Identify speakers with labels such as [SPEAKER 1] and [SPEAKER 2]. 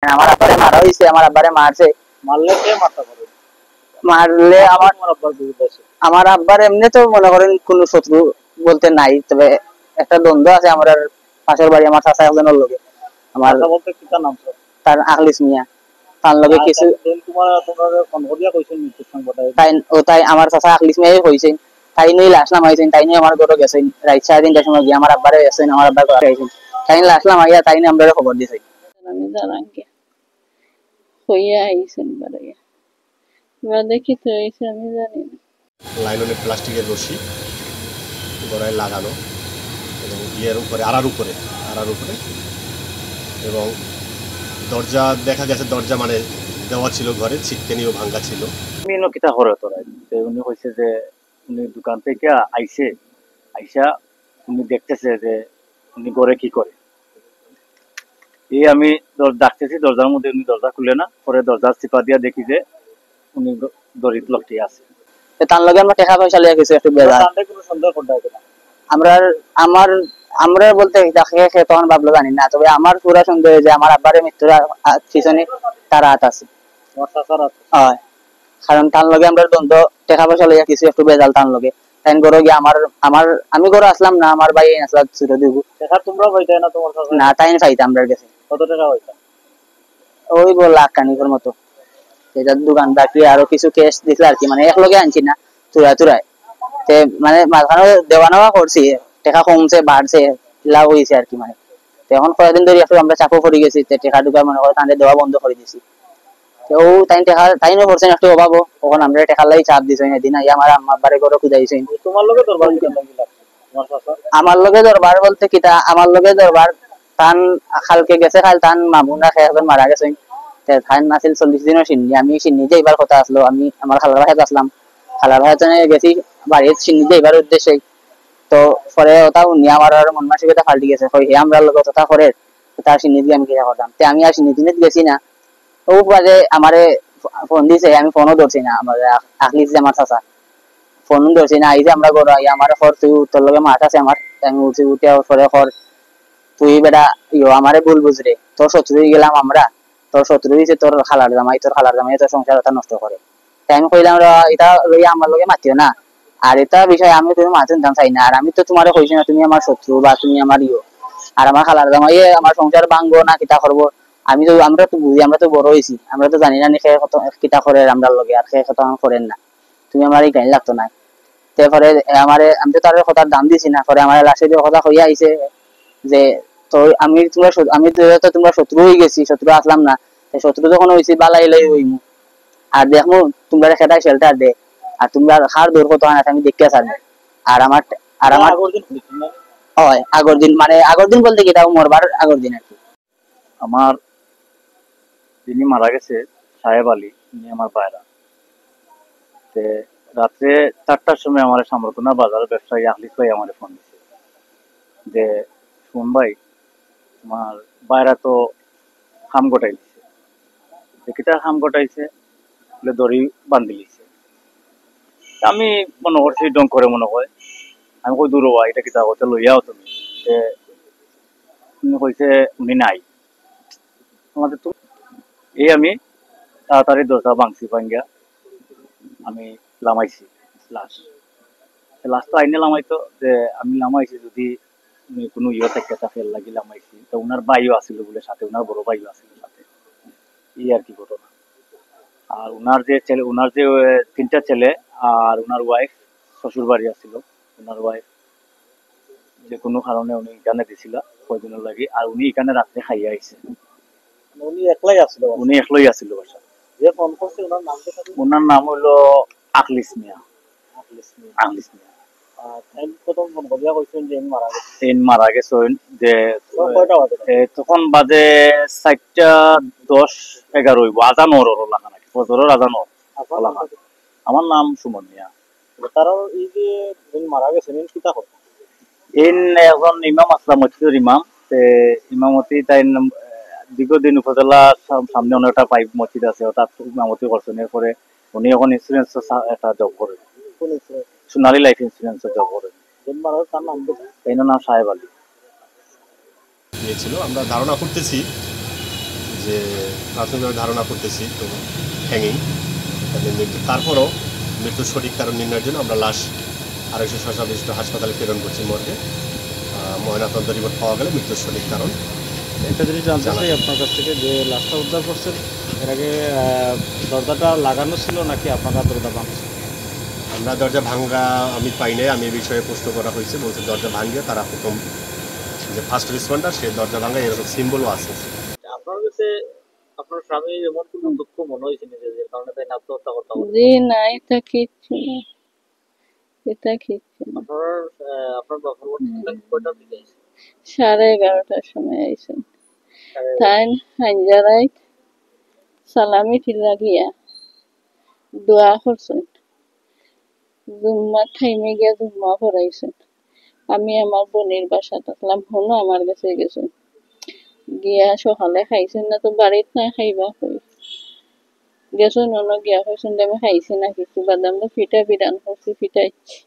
[SPEAKER 1] আমার আব্বারে মারা হয়েছে, আমার আব্বারে মারছে।
[SPEAKER 2] মারলে কে মারতে পারে?
[SPEAKER 1] মারলে আমার
[SPEAKER 2] তোমার আব্বার বিরুদ্ধে আছে?
[SPEAKER 1] আমার আব্বার এমনি তো মনে করেন কোন শত্রু বলতে নাই, তবে একটা দ্বন্দ্ব আছে আমার আর পাশের বাড়ি আমার চাচা একজনের লোকে। আমার
[SPEAKER 2] কথা বলতে কি তার নাম স্যার?
[SPEAKER 1] তার আখলিস মিয়া, তার লগে কিছু
[SPEAKER 2] তোমার ফোন করিয়া কইছেন মৃত্যুর সংবাদটা?
[SPEAKER 1] তাই ও তাই আমার চাচা আখলিস মিয়াই হয়েছে। তাই নিয়ে লাশ নামাইছেন, তাই নিয়ে আমার ঘরে গেছেন রাত 3:30টার সময় গিয়ে আমার আব্বারে গেছেন, আমার আব্বার ঘরে আইছেন, তাই লাশ নামাইয়া তাই নিয়ে আমরা খবর দিয়েছি।
[SPEAKER 3] আমি জানাঙ্গে হইয়া আইছেন বাড়াইয়া, এবার দেখি তো হয়েছে আমি জানি না।
[SPEAKER 4] লাইলনের প্লাস্টিকের রশি গড়ায় লাগানো এবং ইয়ের উপরে আড়ার উপরে এবং দরজা দেখা গেছে, দরজা মানে দেওয়া ছিল, ঘরে ছিটকেনিও ভাঙ্গা ছিল।
[SPEAKER 2] বিভিন্ন কিতা করে তোরা উনি কইছে যে উনি দোকান থেকে আইসা উনি দেখতেছে যে উনি ঘরে কি করে। এই আমি ডাকতেছি দরজার মধ্যে, উনি দরজা খুলে না, পরে দরজা চিপা দিয়া দেখি যে উনি দরিদ লোকটি আছে।
[SPEAKER 1] তার লগে আমরা টাকা পয়সা লিয়ে গেছি একটু বেজার।
[SPEAKER 2] কোনো সন্দেহ করতে হবে না।
[SPEAKER 1] আমরা আমার আমরা বলতে সে তখন ভাবলো জানি না, তবে আমার পুরা সন্দেহ যে আমার আব্বারের মৃত্যুর পিছনে তার হাত আছে। হয়, কারণ তার লগে আমরা দ্বন্দ্ব, টাকা পয়সা লইয়া কিছু একটু বেজাল তার লগে। তাই গরো গিয়ে আমার আমার আমি গরো আসলাম না, আমার ভাই আসলাম ছোট দিব
[SPEAKER 2] তোমরা পাইতে না তোমার
[SPEAKER 1] না, তাই পাইতাম আমরা কাছে।
[SPEAKER 2] কত টাকা হইতাম?
[SPEAKER 1] ওই বল লাখ কানিকের মতো। এটা দোকান বাকি আরো কিছু কেস দিছিল আর কি, মানে এক লগে আনছি না, তুরায় মানে মাঝখানে দেওয়া নেওয়া করছি, টাকা কমছে বাড়ছে লাভ হয়েছে আর কি। মানে এখন কয়েকদিন ধরে একটু আমরা চাপও পড়ে গেছি, টাকা ঢুকা মনে করে তাদের দেওয়া বন্ধ করে দিছি। ও তাই টাকা তাই নিয়ে করছেন একটু অভাবও, ওখানে আমরা টাকা লাই চাপ দিছি এদিন আমার আম্মা বারে করে খুঁজাইছে।
[SPEAKER 2] তোমার লগে দরবার
[SPEAKER 1] আমার লগে দরবার বলতে কিটা, আমার লগে দরবার তান খালকে গেছে, খাল তান মামুনা খেয়ে এখন মারা গেছে। ধান নাছিল 40 দিনও সিন্নি, আমি সিন্নি যে এবার কথা আসলো, আমি আমার খালার ভাইয়াত আসলাম, খালার ভাইয়াত গেছি বাড়ির সিন্নি যে এবার উদ্দেশ্যে। তো পরে ওটা উনি আমার আর মন মানসিকতা পাল্টি গেছে, হে আমরা লোক ওটা করে তার সিন্নি দিয়ে আমি কিনা করতাম, তে আমি আর সিন্নি দিনে গেছি না। ও বাজে আমারে ফোন দিছে, আমি ফোনও ধরছি না, আমার আখলিস যে আমার চাচা ফোন ধরছি না। এই যে আমরা গড় আমার খর তুই তোর লগে মাঠ আছে আমার, আমি উঠে উঠে পরে খর তুই বেটা আমারে ভুল বুঝরে, তোর শত্রু হয়ে গেলাম আমরা, তোর শত্রু হয়েছে তোর খালার জামাই, তোর সংসারটা নষ্ট করে। তাই আমি কইলাম এটা লইয়া আমার লগে মাতিও না, আর এটা বিষয় আমি তুমি মাথুন দাম চাই না, আর আমি তো তোমার কইছি না তুমি আমার শত্রু বা তুমি আমার আর আমার খালার জামাই আমার সংসার ভাঙবো না কিতা করবো। আমি তো আমরা তো বুঝি, আমরা তো বড় হয়েছি, আমরা তো জানি না সে কত কিতা করে আমরা লগে, আর সে কত করেন না, তুমি আমার এই গাড়ি লাগতো না। তারপরে আমার আমি তো তার কথার দাম দিছি না, পরে আমার লাস্টে দিয়ে কথা হইয়া আইছে যে তো আমি তো তোমরা শত্রু হয়ে গেছি, শত্রু আসলাম না, শত্রু যখন হয়েছি বালাই লাই হইমু, আর দেখমু তোমরা সেটাই শেল্টার দে, আর তোমরা হার দূর কত হয় আমি দেখতে চাই। আর আমার হয় আগর দিন, মানে আগর দিন বলতে কি তাও মরবার আগর দিন আর কি।
[SPEAKER 2] আমার যিনি মারা গেছে সাহেব আলী, উনি আমার বাইরা। রাত্রে 4টার সময় আমার সামরকোনা বাজার ব্যবসায়ী আখলিস ভাই আমার ফোন দিচ্ছে যে শুন ভাই আমার বাইরা তো খাম গোটাই দিচ্ছে। কিটা খাম গোটাইছে বলে দড়ি বান্ধি লিছে। আমি মনে করছি ডং করে মনে হয়, আমি কই দূর হওয়া এটা কিতা হতে লইয়াও তুমি। উনি কইছে উনি নাই আমাদের তো। এই আমি তাড়াতাড়ি দরজা ভাঙছি, ভাঙ্গিয়া আমি লামাইছি লাশ তো আইনে লামাইতো যে আমি লামাইছি যদি কোনো থেকে ফেল লাগি লামাইছি। তো উনার ভাইও আসিল বলে সাথে, উনার বড় ভাইও আসিল সাথে, এই আর কি ঘটনা। আর উনার যে ছেলে, উনার যে 3টা ছেলে আর উনার ওয়াইফ শ্বশুর বাড়ি আসছিল, উনার ওয়াইফ যে কোনো কারণে উনি এখানে দিছিল কয়দিনের লাগি, আর উনি এখানে রাত্রে খাইয়া আইছে। উনি একলাই আসছিল বাসা। যে ফোন করছে ওনার নাম হলো আখলিস মিয়া। মারা গেছেন যে তখন বাজে 4:10-11 হইব, আজান ওর লাগা নাকি ফজরের আজান ওর। আমার নাম সুমন মিয়া। তারা এই যে মারা গেছেন কিতা করতেন? এখন ইমাম আসলাম মসজিদের ইমাম, ইমামতি তাই দীর্ঘদিন উপজেলা সামনে অনেকটা পাইপ মসজিদ আছে, ওটা ইমামতি করছেন। এরপরে উনি এখন ইন্স্যুরেন্স একটা জব করেন, সোনালী লাইফ ইন্স্যুরেন্স জব করেন। নাম সাহেব আলী।
[SPEAKER 4] আমরা ধারণা করতেছি যে যে প্রাথমিকভাবে ধারণা করতেছি তো হ্যাঙ্গিং মৃত্যু। তারপরও মৃত্যুর সঠিক কারণ নির্ণয়ের জন্য আমরা লাশ 247 হাসপাতালে প্রেরণ করছি মর্গে। ময়নাতদন্ত রিপোর্ট পাওয়া গেলে মৃত্যুর সঠিক কারণ।
[SPEAKER 5] একটা জিনিস জানতে চাই আপনার কাছ থেকে, যে লাশটা উদ্ধার করছেন এর আগে দরজাটা লাগানো ছিল নাকি আপনারা দরজা ভাঙছেন?
[SPEAKER 4] আমরা দরজা ভাঙ্গা আমি পাই নাই, আমি এই বিষয়ে প্রশ্ন করা হয়েছে, বলছে দরজা ভাঙ্গিয়ে তারা প্রথম যে ফার্স্ট রেসপন্ডার সে দরজা ভাঙ্গা এরকম সিম্বলও আছে।
[SPEAKER 5] আপনার কাছে আপনার স্বামী এমন কোনো দুঃখ মনে হয়েছে না যে কারণে তাই আত্মহত্যা করতে হবে?
[SPEAKER 3] জি না, এটা কিচ্ছু না, এটা কিচ্ছু না।
[SPEAKER 5] আপনার বাবার কয়টার দিকে আছে?
[SPEAKER 3] 11:30টার সময় আইসেন। তাই হাঞ্জারাই সালামি ফিল্লা গিয়া দোয়া করছেন, জুম্মা টাইমে গিয়া জুম্মা পড়াইছেন। আমি আমার বোনের বাসা থাকলাম, হনো আমার কাছে গেছেন। গিয়া সকালে খাইছেন না তো বাড়িত না খাইবা কই গেছেন, অন্য গিয়া খাইছেন আমি খাইছি না কিছু, বাদাম পিঠা বিরান করছি, পিঠাইছি।